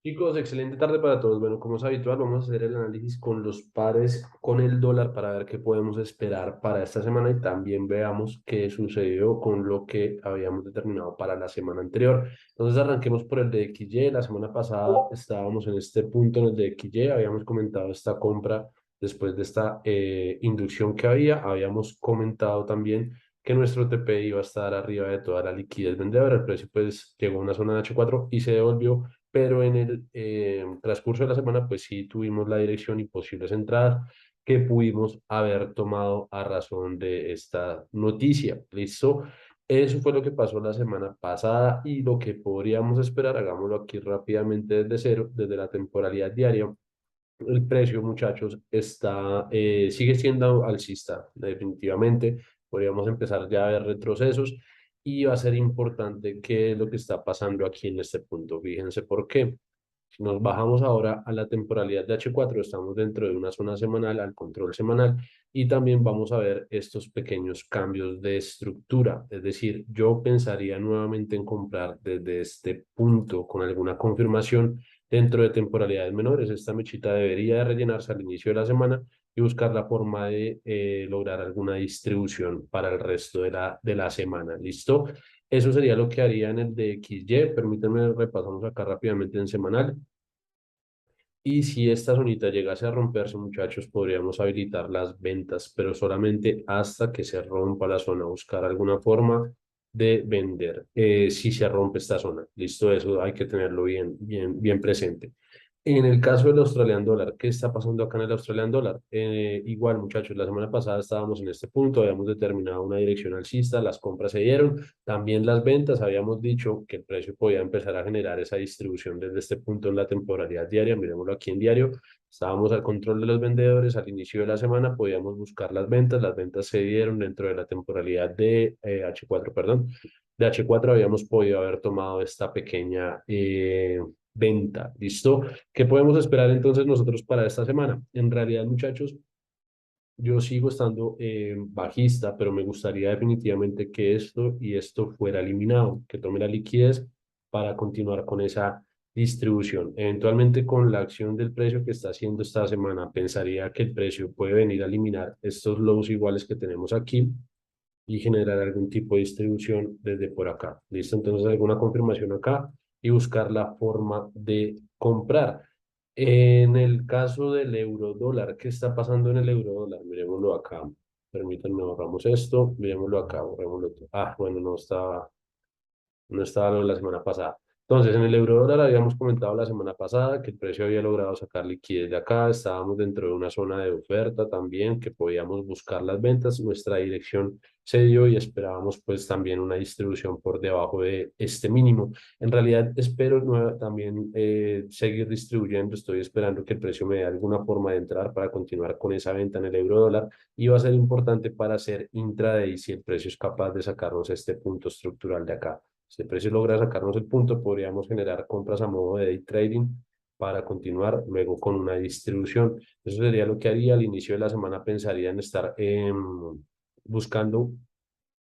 Chicos, excelente tarde para todos. Bueno, como es habitual, vamos a hacer el análisis con los pares, con el dólar para ver qué podemos esperar para esta semana y también veamos qué sucedió con lo que habíamos determinado para la semana anterior. Entonces arranquemos por el de XY. La semana pasada estábamos en este punto en el de XY, habíamos comentado esta compra después de esta inducción que habíamos comentado también que nuestro TP iba a estar arriba de toda la liquidez vendedora. El precio pues llegó a una zona de H4 y se devolvió, pero en el transcurso de la semana, pues sí tuvimos la dirección y posibles entradas que pudimos haber tomado a razón de esta noticia. ¿Listo? Eso fue lo que pasó la semana pasada y lo que podríamos esperar, hagámoslo aquí rápidamente desde cero, desde la temporalidad diaria. El precio, muchachos, sigue siendo alcista, definitivamente. Podríamos empezar ya a ver retrocesos y va a ser importante qué es lo que está pasando aquí en este punto. Fíjense por qué. Si nos bajamos ahora a la temporalidad de H4, estamos dentro de una zona semanal, al control semanal, y también vamos a ver estos pequeños cambios de estructura. Es decir, yo pensaría nuevamente en comprar desde este punto con alguna confirmación dentro de temporalidades menores. Esta mechita debería de rellenarse al inicio de la semana y buscar la forma de lograr alguna distribución para el resto de la semana. ¿Listo? Eso sería lo que haría en el de XY. Permítanme, repasamos acá rápidamente en semanal. Y si esta zonita llegase a romperse, muchachos, podríamos habilitar las ventas, pero solamente hasta que se rompa la zona, buscar alguna forma de vender. Si se rompe esta zona, listo, eso hay que tenerlo bien presente. En el caso del Australian Dollar, ¿qué está pasando acá en el Australian Dollar? Igual, muchachos, la semana pasada estábamos en este punto, habíamos determinado una dirección alcista, las compras se dieron, también las ventas, habíamos dicho que el precio podía empezar a generar esa distribución desde este punto en la temporalidad diaria, miremoslo aquí en diario, estábamos al control de los vendedores, al inicio de la semana podíamos buscar las ventas se dieron dentro de la temporalidad de H4, perdón, de H4 habíamos podido haber tomado esta pequeña venta, ¿listo? ¿Qué podemos esperar entonces nosotros para esta semana? En realidad, muchachos, yo sigo estando bajista, pero me gustaría definitivamente que esto y esto fuera eliminado, que tome la liquidez para continuar con esa distribución. Eventualmente con la acción del precio que está haciendo esta semana, pensaría que el precio puede venir a eliminar estos lows iguales que tenemos aquí y generar algún tipo de distribución desde por acá. ¿Listo? Entonces alguna confirmación acá y buscar la forma de comprar. En el caso del euro dólar, ¿qué está pasando en el euro dólar? Miremoslo acá. Permítanme, borramos esto, miremoslo acá, borrémoslo. Bueno, no estaba lo de la semana pasada. Entonces, en el euro dólar habíamos comentado la semana pasada que el precio había logrado sacar liquidez de acá, estábamos dentro de una zona de oferta también, que podíamos buscar las ventas, nuestra dirección se dio y esperábamos pues también una distribución por debajo de este mínimo. En realidad espero también seguir distribuyendo, estoy esperando que el precio me dé alguna forma de entrar para continuar con esa venta en el euro dólar y va a ser importante para hacer intraday si el precio es capaz de sacarnos este punto estructural de acá. Si el precio logra sacarnos el punto, podríamos generar compras a modo de day trading para continuar luego con una distribución. Eso sería lo que haría al inicio de la semana. Pensaría en estar buscando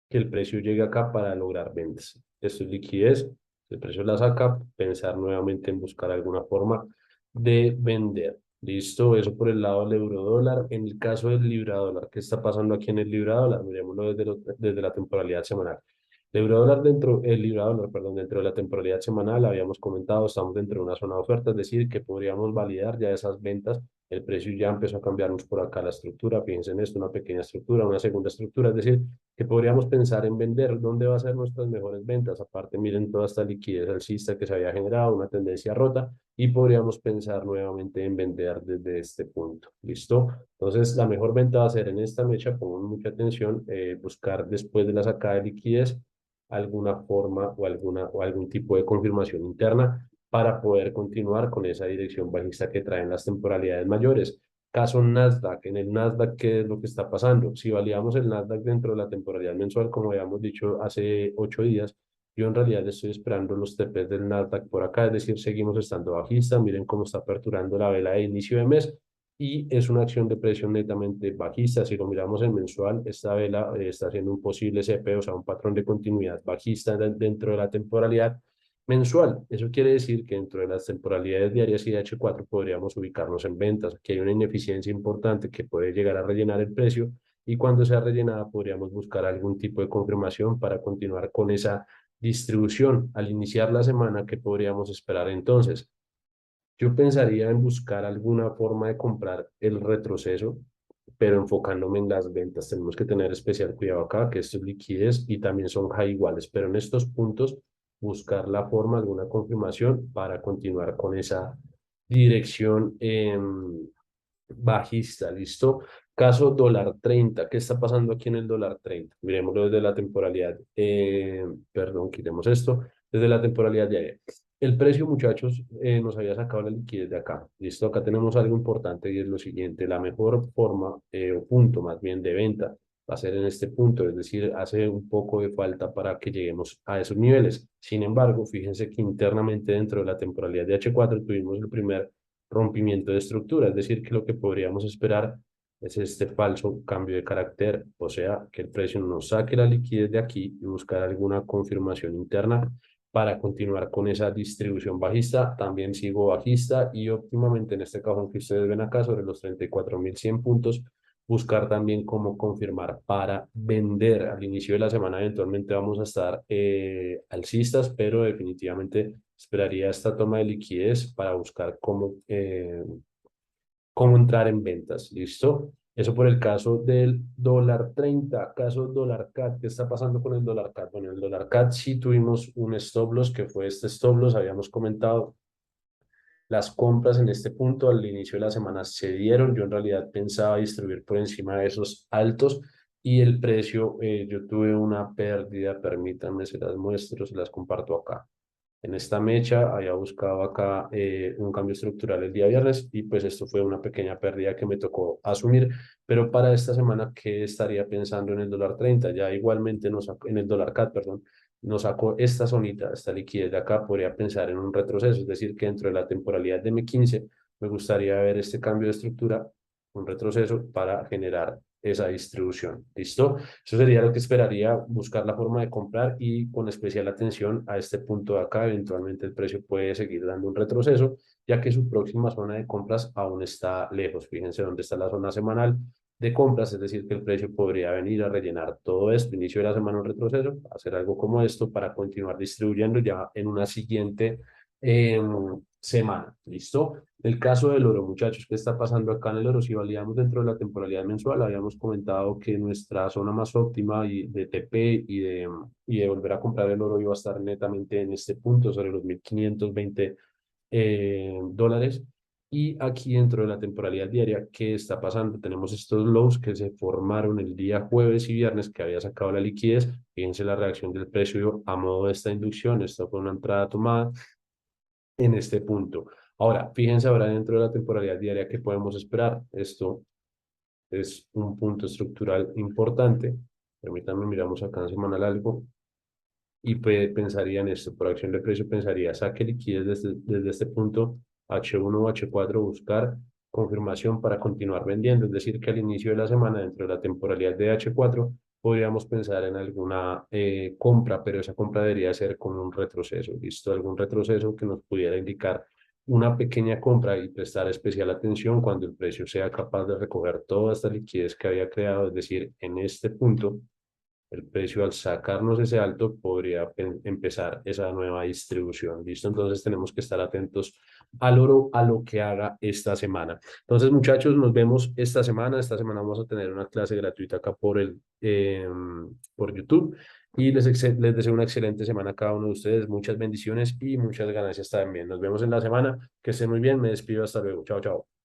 que el precio llegue acá para lograr ventas. Esto es liquidez. Si el precio la saca, pensar nuevamente en buscar alguna forma de vender. Listo, eso por el lado del euro dólar. En el caso del libra dólar, ¿qué está pasando aquí en el libra dólar? Miremoslo desde la temporalidad semanal. El libra dólar, perdón, dentro de la temporalidad semanal, habíamos comentado, estamos dentro de una zona de oferta, es decir, que podríamos validar ya esas ventas. El precio ya empezó a cambiarnos por acá la estructura. Fíjense en esto, una pequeña estructura, una segunda estructura, es decir, que podríamos pensar en vender. ¿Dónde va a ser nuestras mejores ventas? Aparte, miren toda esta liquidez alcista que se había generado, una tendencia rota, y podríamos pensar nuevamente en vender desde este punto. ¿Listo? Entonces, la mejor venta va a ser en esta mecha, pongan mucha atención, buscar después de la sacada de liquidez alguna forma o algún tipo de confirmación interna para poder continuar con esa dirección bajista que traen las temporalidades mayores. Caso Nasdaq, en el Nasdaq, ¿qué es lo que está pasando? Si validamos el Nasdaq dentro de la temporalidad mensual, como habíamos dicho hace 8 días, yo en realidad estoy esperando los TPs del Nasdaq por acá, es decir, seguimos estando bajista, miren cómo está aperturando la vela de inicio de mes, y es una acción de precio netamente bajista. Si lo miramos en mensual, esta vela está haciendo un posible CP, o sea, un patrón de continuidad bajista dentro de la temporalidad mensual. Eso quiere decir que dentro de las temporalidades diarias y de H4 podríamos ubicarnos en ventas. Aquí hay una ineficiencia importante que puede llegar a rellenar el precio y cuando sea rellenada podríamos buscar algún tipo de confirmación para continuar con esa distribución. Al iniciar la semana, ¿qué podríamos esperar entonces? Yo pensaría en buscar alguna forma de comprar el retroceso, pero enfocándome en las ventas. Tenemos que tener especial cuidado acá, que esto es liquidez y también son high iguales, pero en estos puntos buscar la forma, alguna confirmación para continuar con esa dirección bajista, ¿listo? Caso dólar 30, ¿qué está pasando aquí en el dólar 30? Miremoslo desde la temporalidad, perdón, quitemos esto, desde la temporalidad diaria. El precio, muchachos, nos había sacado la liquidez de acá, ¿listo? Acá tenemos algo importante y es lo siguiente, la mejor forma o punto más bien de venta va a ser en este punto, es decir, hace un poco de falta para que lleguemos a esos niveles. Sin embargo, fíjense que internamente dentro de la temporalidad de H4 tuvimos el primer rompimiento de estructura, es decir, que lo que podríamos esperar es este falso cambio de carácter, o sea, que el precio nos saque la liquidez de aquí y buscar alguna confirmación interna para continuar con esa distribución bajista. También sigo bajista y óptimamente en este cajón que ustedes ven acá sobre los 34.100 puntos, buscar también cómo confirmar para vender al inicio de la semana. Eventualmente vamos a estar alcistas, pero definitivamente esperaría esta toma de liquidez para buscar cómo entrar en ventas. ¿Listo? Eso por el caso del dólar 30, caso dólar CAT. ¿Qué está pasando con el dólar CAT? Bueno, el dólar CAT sí tuvimos un stop loss, que fue este stop loss, habíamos comentado. Las compras en este punto al inicio de la semana se dieron. Yo en realidad pensaba distribuir por encima de esos altos y el precio, yo tuve una pérdida, permítanme, se las muestro, se las comparto acá. En esta mecha había buscado acá un cambio estructural el día viernes y pues esto fue una pequeña pérdida que me tocó asumir, pero para esta semana, ¿qué estaría pensando en el dólar 30? Ya igualmente en el dólar CAT, perdón, nos sacó esta zonita, esta liquidez de acá, podría pensar en un retroceso, es decir, que dentro de la temporalidad de M15 me gustaría ver este cambio de estructura, un retroceso para generar esa distribución. ¿Listo? Eso sería lo que esperaría, buscar la forma de comprar y con especial atención a este punto de acá. Eventualmente el precio puede seguir dando un retroceso, ya que su próxima zona de compras aún está lejos. Fíjense dónde está la zona semanal de compras, es decir, que el precio podría venir a rellenar todo esto, inicio de la semana un retroceso, hacer algo como esto para continuar distribuyendo ya en una siguiente semana. ¿Listo? El caso del oro, muchachos, ¿qué está pasando acá en el oro? Si valíamos dentro de la temporalidad mensual, habíamos comentado que nuestra zona más óptima de TP y de volver a comprar el oro iba a estar netamente en este punto, sobre los 1.520 dólares. Y aquí dentro de la temporalidad diaria, ¿qué está pasando? Tenemos estos lows que se formaron el día jueves y viernes que había sacado la liquidez. Fíjense la reacción del precio a modo de esta inducción. Esto fue una entrada tomada en este punto. Ahora, fíjense ahora dentro de la temporalidad diaria que podemos esperar. Esto es un punto estructural importante. Permítanme, miramos acá en semanal algo y pensaría en esto. Por acción de precio pensaría, saque liquidez desde este punto H1 o H4, buscar confirmación para continuar vendiendo. Es decir, que al inicio de la semana, dentro de la temporalidad de H4, podríamos pensar en alguna compra, pero esa compra debería ser con un retroceso, ¿listo? Algún retroceso que nos pudiera indicar una pequeña compra y prestar especial atención cuando el precio sea capaz de recoger toda esta liquidez que había creado, es decir, en este punto el precio al sacarnos ese alto podría empezar esa nueva distribución. ¿Listo? Entonces tenemos que estar atentos al oro, a lo que haga esta semana. Entonces, muchachos, nos vemos esta semana. Esta semana vamos a tener una clase gratuita acá por YouTube. Y les deseo una excelente semana a cada uno de ustedes. Muchas bendiciones y muchas ganancias también. Nos vemos en la semana. Que estén muy bien. Me despido. Hasta luego. Chao, chao.